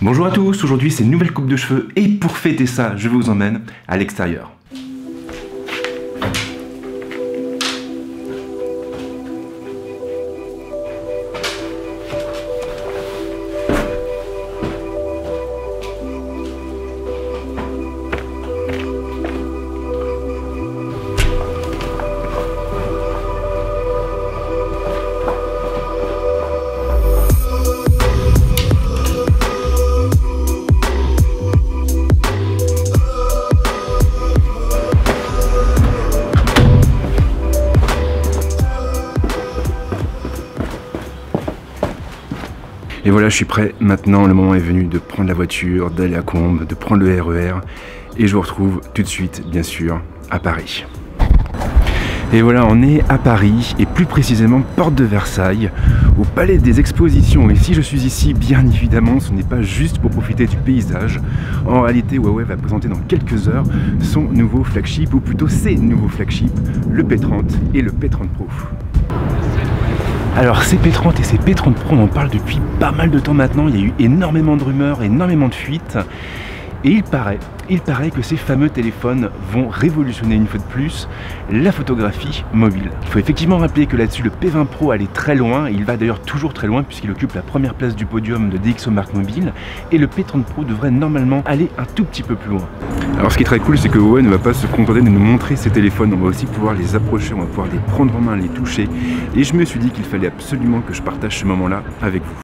Bonjour à tous, aujourd'hui c'est une nouvelle coupe de cheveux et pour fêter ça, je vous emmène à l'extérieur. Et voilà, je suis prêt. Maintenant, le moment est venu de prendre la voiture, d'aller à Combes, de prendre le RER. Et je vous retrouve tout de suite, bien sûr, à Paris. Et voilà, on est à Paris, et plus précisément, porte de Versailles, au Palais des Expositions. Et si je suis ici, bien évidemment, ce n'est pas juste pour profiter du paysage. En réalité, Huawei va présenter dans quelques heures son nouveau flagship, ou plutôt ses nouveaux flagships, le P30 et le P30 Pro. Alors ces P30 et ces P30 Pro, on en parle depuis pas mal de temps maintenant, il y a eu énormément de rumeurs, énormément de fuites, et il paraît que ces fameux téléphones vont révolutionner une fois de plus la photographie mobile. Il faut effectivement rappeler que là-dessus le P20 Pro allait très loin, et il va d'ailleurs toujours très loin puisqu'il occupe la première place du podium de DxOMark Mobile, et le P30 Pro devrait normalement aller un tout petit peu plus loin. Alors ce qui est très cool, c'est que Huawei ne va pas se contenter de nous montrer ses téléphones, on va aussi pouvoir les approcher, on va pouvoir les prendre en main, les toucher, et je me suis dit qu'il fallait absolument que je partage ce moment-là avec vous.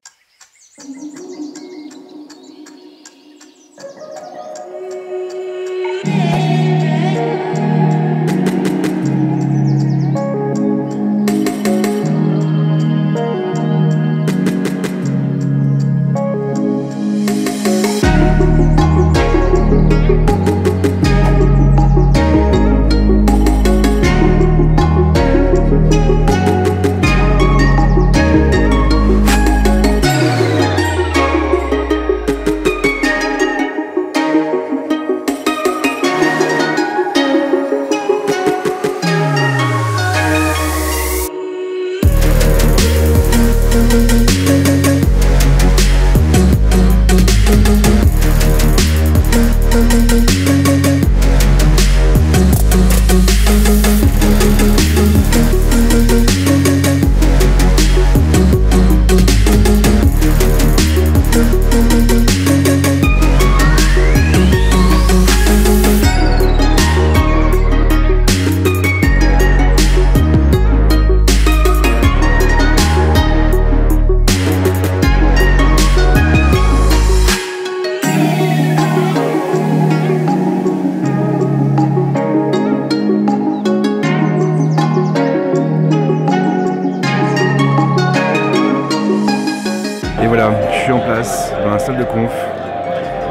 Et voilà, je suis en place dans la salle de conf,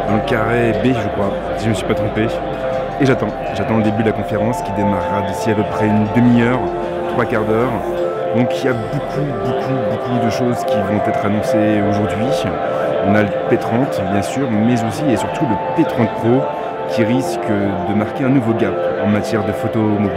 dans le carré B je crois, si je ne me suis pas trompé. Et j'attends le début de la conférence qui démarrera d'ici à peu près une demi-heure, 3/4 d'heure. Donc il y a beaucoup de choses qui vont être annoncées aujourd'hui. On a le P30 bien sûr, mais aussi et surtout le P30 Pro qui risque de marquer un nouveau gap en matière de photo mobile.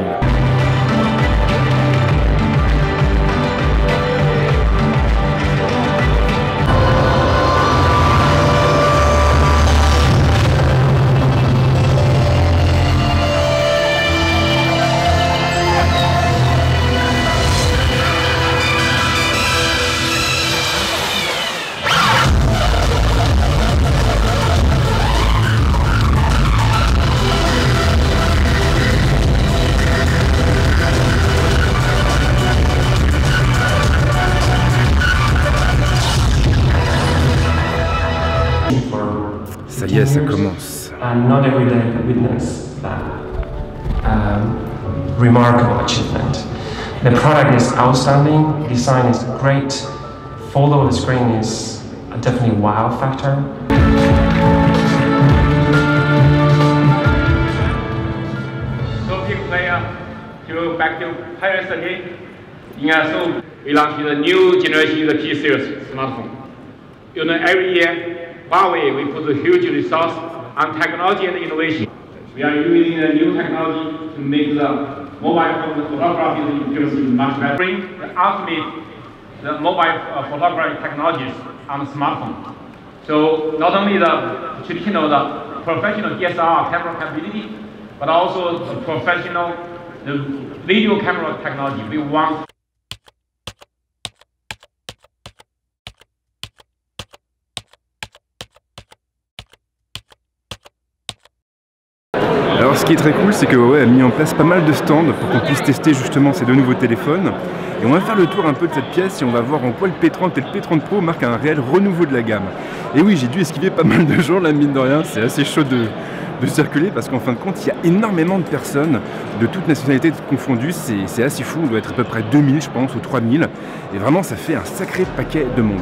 Ça y est, ça commence. And not every day could witness that remarkable achievement. The product is outstanding, design is great, photo of the screen is definitely wow factor. So big player to back to Paris again. In so we launched the new generation of the P series smartphone. You know, every year Huawei we put a huge resource on technology and innovation. We are using a new technology to make the mobile phone photography experience much better. Bring the ultimate mobile photography technologies on the smartphone. So not only the traditional, the professional DSLR camera capability, but also the professional, the video camera technology. We want. Alors ce qui est très cool, c'est que Huawei a mis en place pas mal de stands pour qu'on puisse tester justement ces deux nouveaux téléphones. Et on va faire le tour un peu de cette pièce et on va voir en quoi le P30 et le P30 Pro marquent un réel renouveau de la gamme. Et oui, j'ai dû esquiver pas mal de gens là, mine de rien, c'est assez chaud de circuler parce qu'en fin de compte, il y a énormément de personnes de toutes nationalités confondues, c'est assez fou, on doit être à peu près 2000 je pense, ou 3000, et vraiment ça fait un sacré paquet de monde.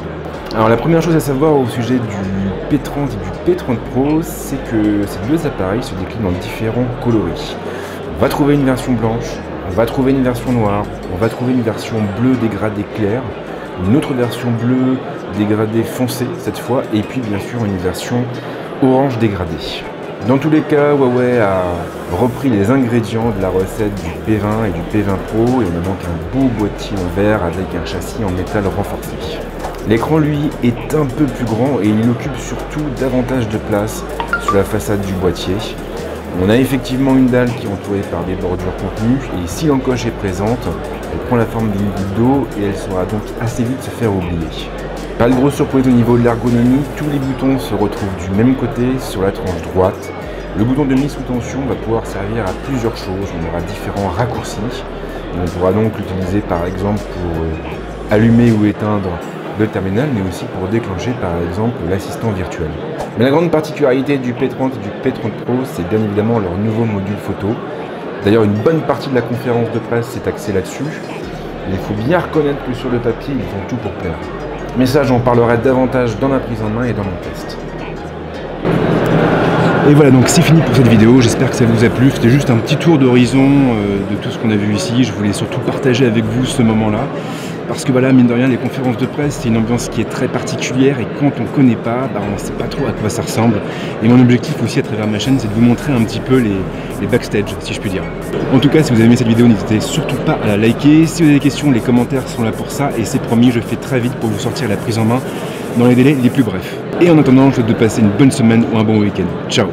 Alors la première chose à savoir au sujet du P30 et du P30 Pro, c'est que ces deux appareils se déclinent en différents coloris. On va trouver une version blanche, on va trouver une version noire, on va trouver une version bleue dégradée claire, une autre version bleue dégradée foncée cette fois, et puis bien sûr une version orange dégradée. Dans tous les cas, Huawei a repris les ingrédients de la recette du P20 et du P20 Pro et on a donc un beau boîtier en verre avec un châssis en métal renforcé. L'écran lui est un peu plus grand et il occupe surtout davantage de place sur la façade du boîtier. On a effectivement une dalle qui est entourée par des bordures contenues et si l'encoche est présente, elle prend la forme d'une goutte d'eau et elle saura donc assez vite se faire oublier. Pas de grosse surprise au niveau de l'ergonomie, tous les boutons se retrouvent du même côté sur la tranche droite. Le bouton de mise sous tension va pouvoir servir à plusieurs choses, on aura différents raccourcis. On pourra donc l'utiliser par exemple pour allumer ou éteindre le terminal, mais aussi pour déclencher par exemple l'assistant virtuel. Mais la grande particularité du P30 et du P30 Pro, c'est bien évidemment leur nouveau module photo. D'ailleurs, une bonne partie de la conférence de presse s'est axée là-dessus. Il faut bien reconnaître que sur le papier, ils ont tout pour plaire. Mais ça, j'en parlerai davantage dans la prise en main et dans mon test. Et voilà, donc c'est fini pour cette vidéo, j'espère que ça vous a plu. C'était juste un petit tour d'horizon de tout ce qu'on a vu ici. Je voulais surtout partager avec vous ce moment-là. Parce que voilà, mine de rien, les conférences de presse, c'est une ambiance qui est très particulière et quand on ne connaît pas, on ne sait pas trop à quoi ça ressemble. Et mon objectif aussi à travers ma chaîne, c'est de vous montrer un petit peu les backstage, si je puis dire. En tout cas, si vous avez aimé cette vidéo, n'hésitez surtout pas à la liker. Si vous avez des questions, les commentaires sont là pour ça et c'est promis, je fais très vite pour vous sortir la prise en main dans les délais les plus brefs. Et en attendant, je vous souhaite de passer une bonne semaine ou un bon week-end. Ciao!